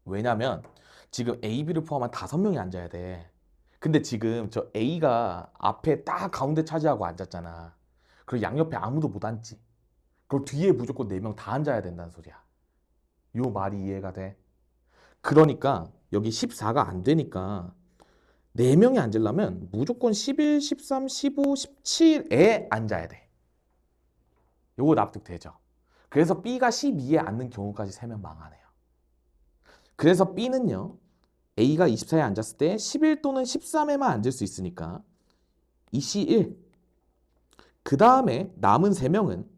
왜냐면 지금 A, B를 포함한 5명이 앉아야 돼. 근데 지금 저 A가 앞에 딱 가운데 차지하고 앉았잖아. 그리고 양옆에 아무도 못 앉지. 그리고 뒤에 무조건 4명 다 앉아야 된다는 소리야. 요 말이 이해가 돼? 그러니까 여기 14가 안 되니까 4명이 앉으려면 무조건 11, 13, 15, 17에 앉아야 돼. 요거 납득되죠? 그래서 B가 12에 앉는 경우까지 세면 망하네요. 그래서 B는요, A가 24에 앉았을 때 11 또는 13에만 앉을 수 있으니까 이C 1. 그 다음에 남은 3명은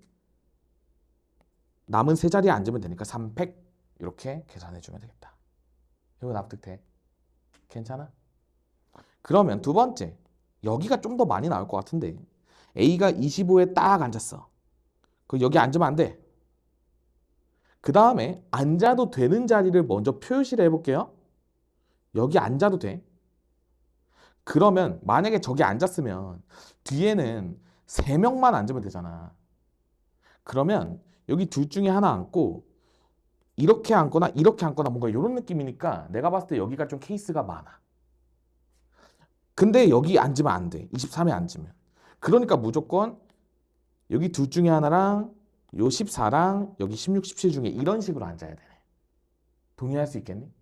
남은 3자리에 앉으면 되니까 3팩 이렇게 계산해주면 되겠다. 이거 납득돼? 괜찮아? 그러면 두 번째, 여기가 좀 더 많이 나올 것 같은데 A가 25에 딱 앉았어. 그 여기 앉으면 안 돼. 그 다음에 앉아도 되는 자리를 먼저 표시를 해볼게요. 여기 앉아도 돼. 그러면 만약에 저기 앉았으면 뒤에는 3명만 앉으면 되잖아. 그러면 여기 둘 중에 하나 앉고 이렇게 앉거나 이렇게 앉거나 뭔가 이런 느낌이니까 내가 봤을 때 여기가 좀 케이스가 많아. 근데 여기 앉으면 안 돼. 23에 앉으면. 그러니까 무조건 여기 둘 중에 하나랑 요 14랑 여기 16, 17 중에 이런 식으로 앉아야 되네. 동의할 수 있겠니?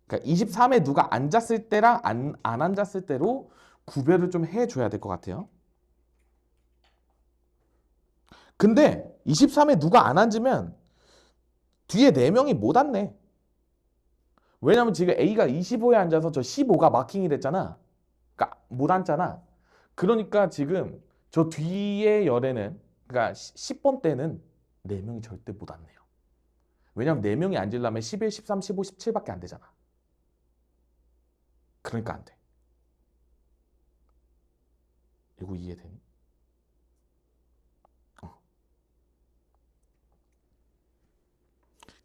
그러니까 23에 누가 앉았을 때랑 안 앉았을 때로 구별을 좀 해줘야 될 것 같아요. 근데 23에 누가 안 앉으면 뒤에 4명이 못 앉네. 왜냐면 지금 A가 25에 앉아서 저 15가 마킹이 됐잖아. 그러니까 못 앉잖아. 그러니까 지금 저 뒤에 열에는 그러니까 10번 때는 4명이 절대 못 앉네요. 왜냐면 4명이 앉으려면 11, 13, 15, 17밖에 안 되잖아. 그러니까 안 돼. 이거 이해되니?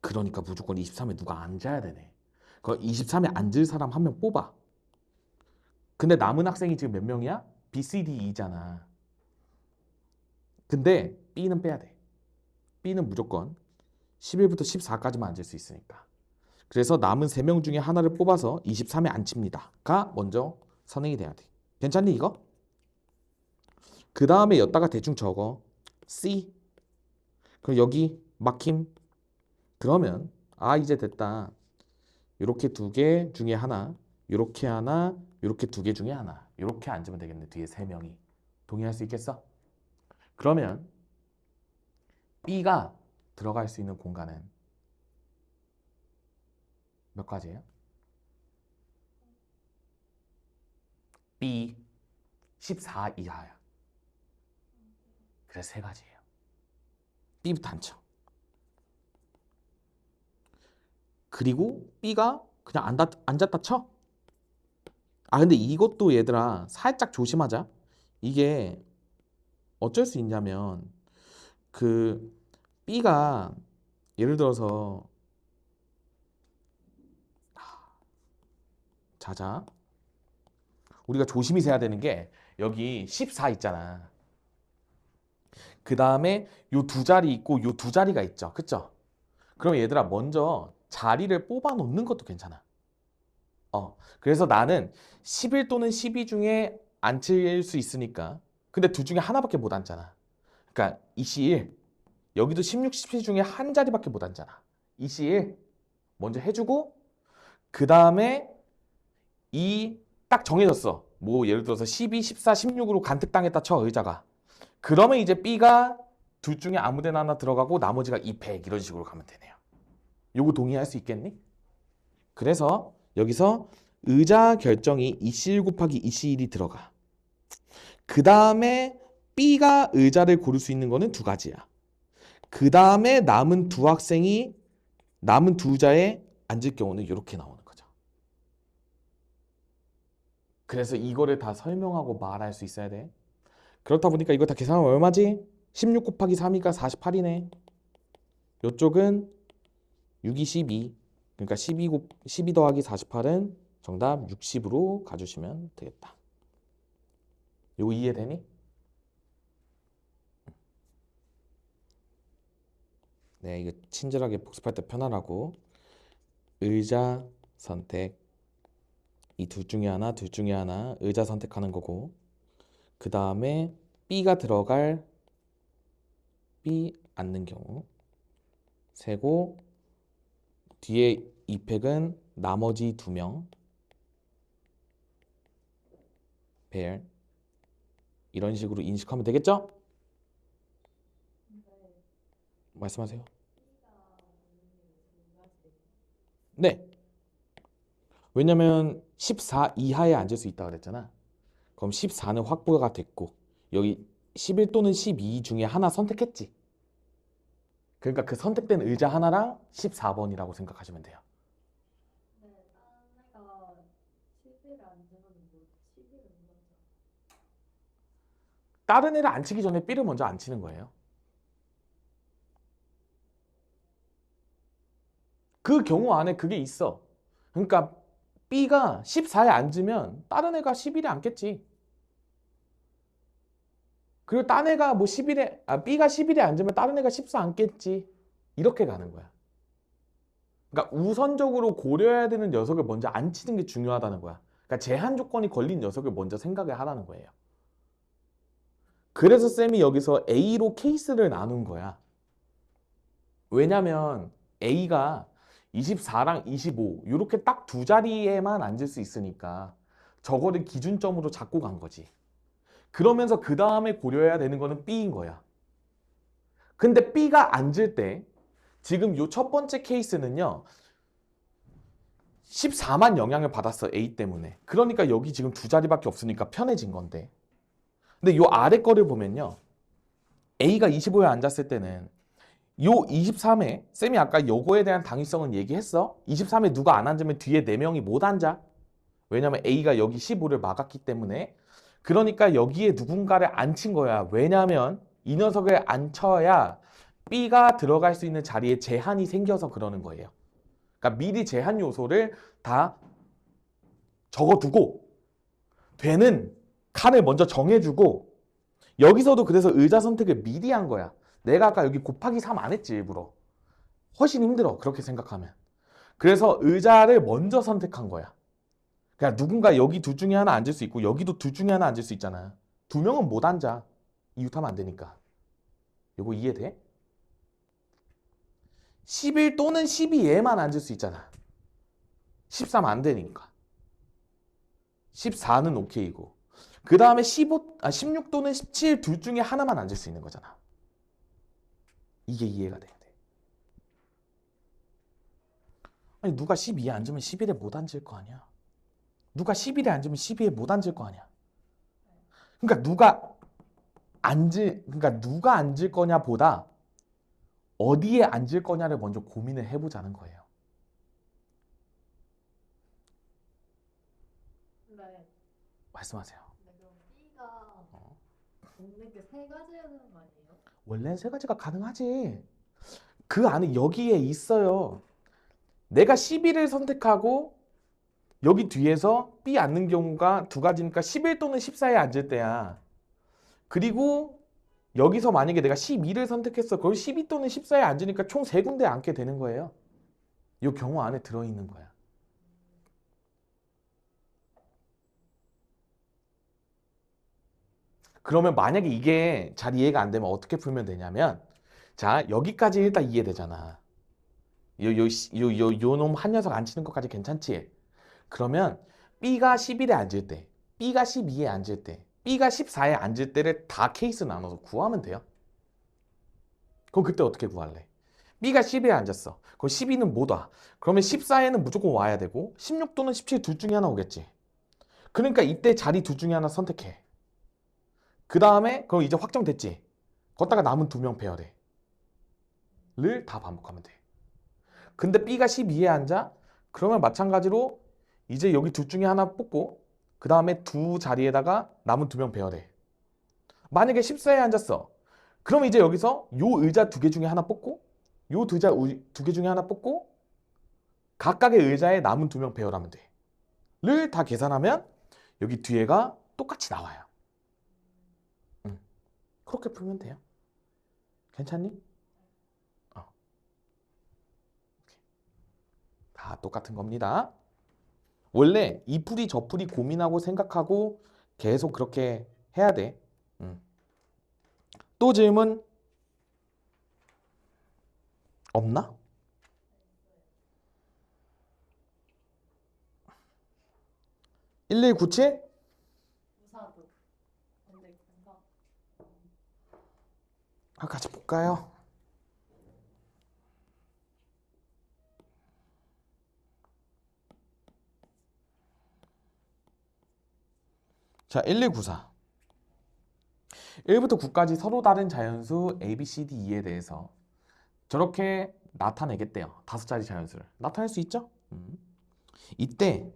그러니까 무조건 23에 누가 앉아야 되네. 그 23에 앉을 사람 한 명 뽑아. 근데 남은 학생이 지금 몇 명이야? B, C, D, E잖아. 근데 B는 빼야 돼. B는 무조건 11부터 14까지만 앉을 수 있으니까. 그래서 남은 3명 중에 하나를 뽑아서 23에 앉힙니다. 가 먼저 선행이 돼야 돼. 괜찮니 이거? 그 다음에 였다가 대충 적어. C. 그럼 여기 막힘. 그러면 이제 됐다. 요렇게 2개 중에 하나, 요렇게 하나, 요렇게 2개 중에 하나. 요렇게 앉으면 되겠네. 뒤에 3명이. 동의할 수 있겠어? 그러면 B가 들어갈 수 있는 공간은 몇 가지예요? B 14 이하야. 그래서 3가지예요. B부터 앉혀. 그리고 B가 그냥 앉았다 쳐. 근데 이것도 얘들아 살짝 조심하자. 이게 어쩔 수 있냐면 그 B가 예를 들어서 자자 우리가 조심히 세야 되는 게 여기 14 있잖아. 그 다음에 요 2자리 있고 요 2자리가 있죠. 그쵸? 그럼 얘들아 먼저 자리를 뽑아 놓는 것도 괜찮아. 그래서 나는 11 또는 12 중에 앉힐 수 있으니까. 근데 둘 중에 하나밖에 못 앉잖아. 그러니까 이C1 여기도 16, 17 중에 한 자리밖에 못 앉잖아. 이C1 먼저 해주고 그 다음에 이 딱 정해졌어. 뭐 예를 들어서 12, 14, 16으로 간특당했다 쳐 의자가. 그러면 이제 B가 둘 중에 아무 데나 하나 들어가고 나머지가 2, 100 이런 식으로 가면 되네요. 요거 동의할 수 있겠니? 그래서 여기서 의자 결정이 EC1 곱하기 EC1이 들어가. 그 다음에 B가 의자를 고를 수 있는 거는 2가지야. 그 다음에 남은 2학생이 남은 2자에 앉을 경우는 이렇게 나오는 거죠. 그래서 이거를 다 설명하고 말할 수 있어야 돼. 그렇다 보니까 이거 다 계산하면 얼마지? 16 곱하기 3이가 48이네. 이쪽은 6이 12. 그러니까 12 더하기 48은 정답 60으로 가주시면 되겠다. 이거 이해되니? 네, 이거 친절하게 복습할 때 편하라고. 의자 선택. 이 둘 중에 하나, 둘 중에 하나 의자 선택하는 거고. 그 다음에 B가 들어갈 B 앉는 경우 세고 뒤에 2팩은 나머지 2명 벨 이런 식으로 인식하면 되겠죠? 말씀하세요. 네. 왜냐면 14 이하에 앉을 수 있다고 그랬잖아. 그럼 14는 확보가 됐고 여기 11 또는 12 중에 하나 선택했지. 그러니까 그 선택된 의자 하나랑 14번이라고 생각하시면 돼요. 네, 딴 애가 11을 앉으면 뭐 11을 못 앉아. 다른 애를 앉히기 전에 B를 먼저 앉히는 거예요. 그 경우 안에 그게 있어. 그러니까 B가 14에 앉으면 다른 애가 11에 앉겠지. 그리고 딴 애가 뭐 11에 B가 11에 앉으면 다른 애가 14 앉겠지. 이렇게 가는 거야. 그러니까 우선적으로 고려해야 되는 녀석을 먼저 앉히는 게 중요하다는 거야. 그러니까 제한 조건이 걸린 녀석을 먼저 생각을 하라는 거예요. 그래서 쌤이 여기서 A로 케이스를 나눈 거야. 왜냐면 A가 24랑 25 이렇게 딱 두 자리에만 앉을 수 있으니까 저거를 기준점으로 잡고 간 거지. 그러면서 그 다음에 고려해야 되는 거는 B인 거야. 근데 B가 앉을 때 지금 요 첫 번째 케이스는요 14만 영향을 받았어 A 때문에. 그러니까 여기 지금 두 자리밖에 없으니까 편해진 건데, 근데 요 아래 거를 보면요 A가 25에 앉았을 때는 요 23에 쌤이 아까 요거에 대한 당위성은 얘기했어. 23에 누가 안 앉으면 뒤에 4명이 못 앉아. 왜냐면 A가 여기 15를 막았기 때문에. 그러니까 여기에 누군가를 앉힌 거야. 왜냐면 이 녀석을 앉혀야 B가 들어갈 수 있는 자리에 제한이 생겨서 그러는 거예요. 그러니까 미리 제한 요소를 다 적어두고 되는 칸을 먼저 정해주고, 여기서도 그래서 의자 선택을 미리 한 거야. 내가 아까 여기 곱하기 3 안 했지 일부러. 훨씬 힘들어 그렇게 생각하면. 그래서 의자를 먼저 선택한 거야. 그냥 누군가 여기 둘 중에 하나 앉을 수 있고 여기도 둘 중에 하나 앉을 수 있잖아. 두 명은 못 앉아. 이웃하면 안 되니까. 이거 이해돼? 11 또는 12에만 앉을 수 있잖아. 13 안 되니까. 14는 오케이고. 그 다음에 16 또는 17 둘 중에 하나만 앉을 수 있는 거잖아. 이게 이해가 돼야 돼. 아니 누가 12에 앉으면 11에 못 앉을 거 아니야. 누가 11에 앉으면 12에 못 앉을 거 아니야. 그러니까 누가 앉을 거냐 보다 어디에 앉을 거냐를 먼저 고민을 해보자는 거예요. 네. 말씀하세요. 네, 그럼 B가 없는 게 세 가지라는 거 아니에요? 원래는 세 가지가 가능하지. 그 안에 여기에 있어요. 내가 12를 선택하고 여기 뒤에서 B 앉는 경우가 두 가지니까 11 또는 14에 앉을 때야. 그리고 여기서 만약에 내가 12를 선택했어. 그럼 12 또는 14에 앉으니까 총 3군데 앉게 되는 거예요. 이 경우 안에 들어있는 거야. 그러면 만약에 이게 잘 이해가 안 되면 어떻게 풀면 되냐면, 자 여기까지 일단 이해되잖아. 요 놈 한 녀석 안 치는 것까지 괜찮지? 그러면 B가 11에 앉을 때, B가 12에 앉을 때, B가 14에 앉을 때를 다 케이스 나눠서 구하면 돼요. 그럼 그때 어떻게 구할래? B가 10에 앉았어. 그럼 12는 못 와. 그러면 14에는 무조건 와야 되고 16 또는 17 둘 중에 하나 오겠지. 그러니까 이때 자리 둘 중에 하나 선택해. 그 다음에 그럼 이제 확정됐지. 걷다가 남은 2명 페어를 다 반복하면 돼. 근데 B가 12에 앉아? 그러면 마찬가지로 이제 여기 둘 중에 하나 뽑고 그 다음에 두 자리에다가 남은 2명 배열해. 만약에 14에 앉았어. 그럼 이제 여기서 요 의자 2개 중에 하나 뽑고 요 두 개 중에 하나 뽑고 각각의 의자에 남은 2명 배열하면 돼. 를 다 계산하면 여기 뒤에가 똑같이 나와요. 그렇게 풀면 돼요. 괜찮니? 다 똑같은 겁니다. 원래 이 풀이 저 풀이 고민하고 생각하고 계속 그렇게 해야 돼. 또 질문 없나? (1197) 무사도. 근데 공사. 같이 볼까요? 자, 1194. 1부터 9까지 서로 다른 자연수 A, B, C, D, E에 대해서 저렇게 나타내겠대요. 5자리 자연수를. 나타낼 수 있죠? 이때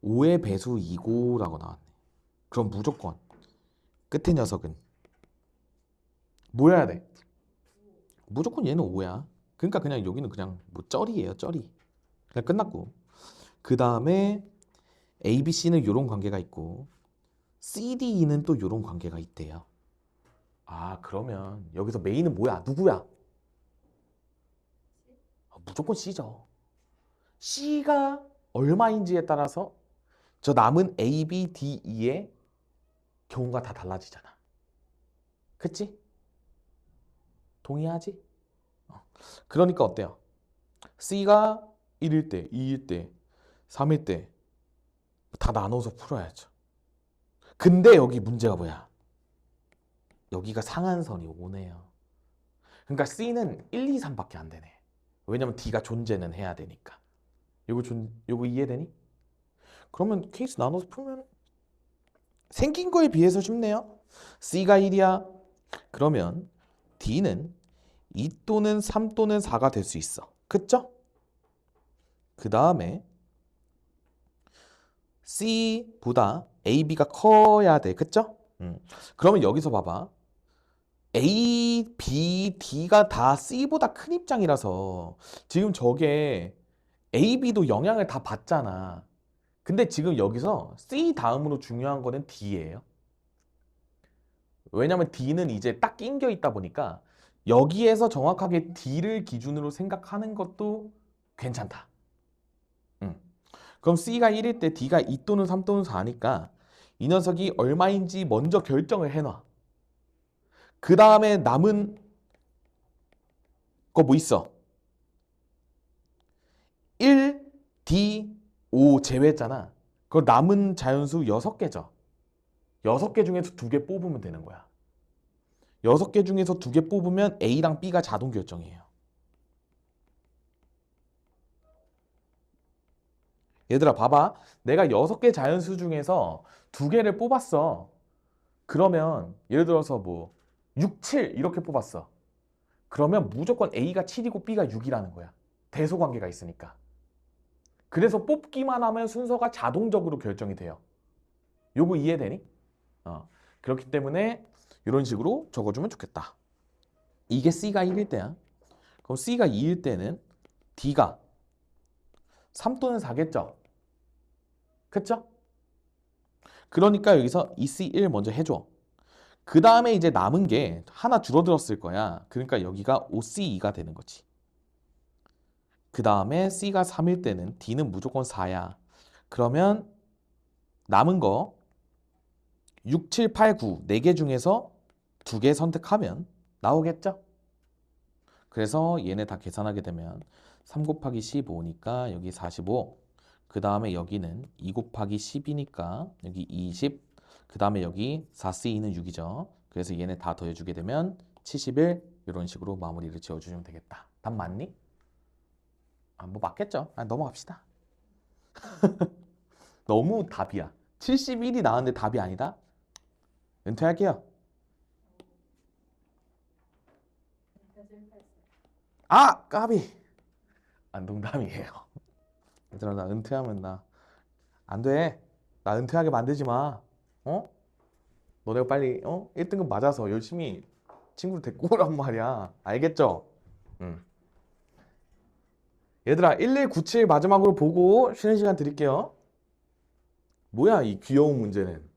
5의 배수 2고라고 나왔네. 그럼 무조건 끝에 녀석은 뭐여야 돼? 무조건 얘는 5야. 그러니까 그냥 여기는 그냥 뭐 쩌리예요, 쩌리. 그냥 끝났고. 그 다음에 A, B, C는 이런 관계가 있고 C, D, E는 또 이런 관계가 있대요. 아, 그러면 여기서 메인은 뭐야? 누구야? 무조건 C죠. C가 얼마인지에 따라서 저 남은 A, B, D, E의 경우가 다 달라지잖아. 그치? 동의하지? 그러니까 어때요? C가 1일 때, 2일 때, 3일 때 다 나눠서 풀어야죠. 근데 여기 문제가 뭐야? 여기가 상한선이 오네요. 그러니까 C는 1, 2, 3밖에 안 되네. 왜냐면 D가 존재는 해야 되니까. 요거 이해되니? 그러면 케이스 나눠서 풀면 생긴 거에 비해서 쉽네요. C가 1이야. 그러면 D는 2 또는 3 또는 4가 될 수 있어. 그쵸? 그 다음에 C보다 A, B가 커야 돼. 그쵸? 그러면 여기서 봐봐. A, B, D가 다 C보다 큰 입장이라서 지금 저게 A, B도 영향을 다 받잖아. 근데 지금 여기서 C 다음으로 중요한 거는 D예요. 왜냐면 D는 이제 딱 낑겨 있다 보니까 여기에서 정확하게 D를 기준으로 생각하는 것도 괜찮다. 그럼 C가 1일 때 D가 2 또는 3 또는 4니까 이 녀석이 얼마인지 먼저 결정을 해놔. 그 다음에 남은 거 뭐 있어? 1, D, 5 제외했잖아. 그 남은 자연수 6개죠. 6개 중에서 2개 뽑으면 되는 거야. 6개 중에서 2개 뽑으면 A랑 B가 자동 결정이에요. 얘들아 봐봐. 내가 6개 자연수 중에서 2개를 뽑았어. 그러면 예를 들어서 뭐 6, 7 이렇게 뽑았어. 그러면 무조건 A가 7이고 B가 6이라는 거야. 대소관계가 있으니까. 그래서 뽑기만 하면 순서가 자동적으로 결정이 돼요. 요거 이해되니? 그렇기 때문에 이런 식으로 적어주면 좋겠다. 이게 C가 1일 때야. 그럼 C가 2일 때는 D가 3 또는 4겠죠? 그쵸? 그러니까 여기서 2C1 먼저 해줘. 그 다음에 이제 남은 게 하나 줄어들었을 거야. 그러니까 여기가 5C2가 되는 거지. 그 다음에 C가 3일 때는 D는 무조건 4야. 그러면 남은 거 6, 7, 8, 9 4개 중에서 2개 선택하면 나오겠죠? 그래서 얘네 다 계산하게 되면 3 곱하기 15니까 여기 45. 그 다음에 여기는 2 곱하기 10이니까 여기 20. 그 다음에 여기 4C2는 6이죠. 그래서 얘네 다 더해주게 되면 71. 이런 식으로 마무리를 지어주시면 되겠다. 답 맞니? 뭐 맞겠죠? 넘어갑시다. 너무 답이야. 71이 나왔는데 답이 아니다? 은퇴할게요. 까비! 농담이에요. 얘들아, 나 은퇴하면 안 돼. 나 은퇴하게 만들지 마. 너네가 빨리 1등급 맞아서 열심히 친구를 데리고 오란 말이야. 알겠죠? 응. 얘들아, 1197 마지막으로 보고 쉬는 시간 드릴게요. 뭐야 이 귀여운 문제는.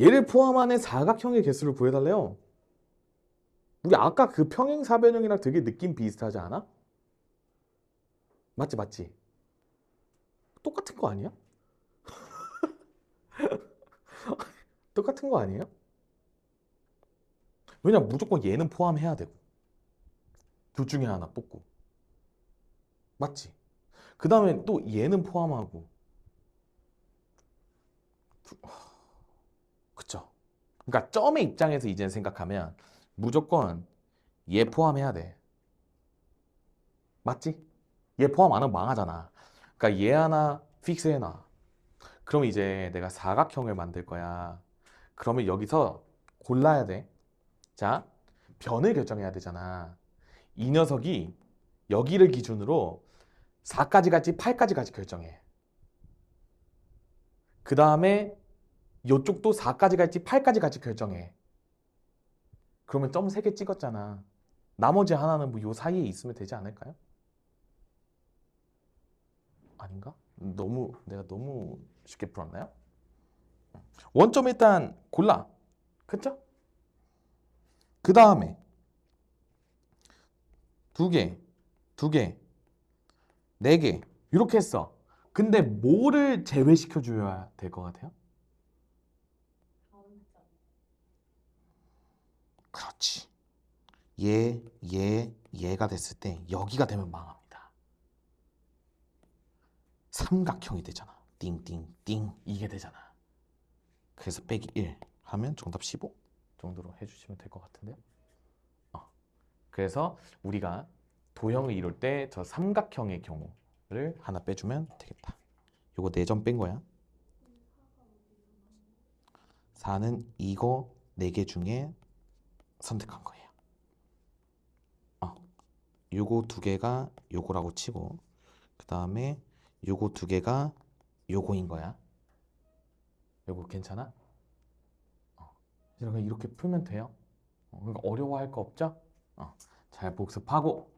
얘를 포함하는 사각형의 개수를 구해달래요. 우리 아까 그 평행사변형이랑 되게 느낌 비슷하지 않아? 맞지 맞지? 똑같은 거 아니야? 똑같은 거 아니에요? 왜냐면 무조건 얘는 포함해야 되고 둘 중에 하나 뽑고 맞지? 그 다음에 또 얘는 포함하고 그쵸? 그러니까 점의 입장에서 이제 생각하면 무조건 얘 포함해야 돼. 맞지? 얘 포함 안 하면 망하잖아. 그러니까 얘 하나 픽스 해놔. 그럼 이제 내가 사각형을 만들 거야. 그러면 여기서 골라야 돼. 자, 변을 결정해야 되잖아. 이 녀석이 여기를 기준으로 4까지 갈지 8까지 갈지 결정해. 그 다음에 이쪽도 4까지 갈지 8까지 갈지 결정해. 그러면 점 3개 찍었잖아. 나머지 하나는 뭐 요 사이에 있으면 되지 않을까요? 아닌가? 내가 너무 쉽게 풀었나요? 원점 일단 골라. 그쵸? 그 다음에 2개, 2개, 4개 이렇게 했어. 근데 뭐를 제외시켜 줘야 될 것 같아요? 다음 점. 그렇지. 얘, 얘, 얘가 됐을 때 여기가 되면 망합니다. 삼각형이 되잖아. 띵띵띵 이게 되잖아. 그래서 빼기 1 하면 정답 15 정도로 해주시면 될 것 같은데요. 그래서 우리가 도형을 이룰 때 저 삼각형의 경우를 하나 빼주면 되겠다. 요거 4점 뺀 거야. 4는 이거 4개 중에 선택한 거예요. 요거 2개가 요거라고 치고 그 다음에 요거 2개가 요거인 거야. 요거 괜찮아? 이렇게 풀면 돼요. 그러니까 어려워할 거 없죠? 잘 복습하고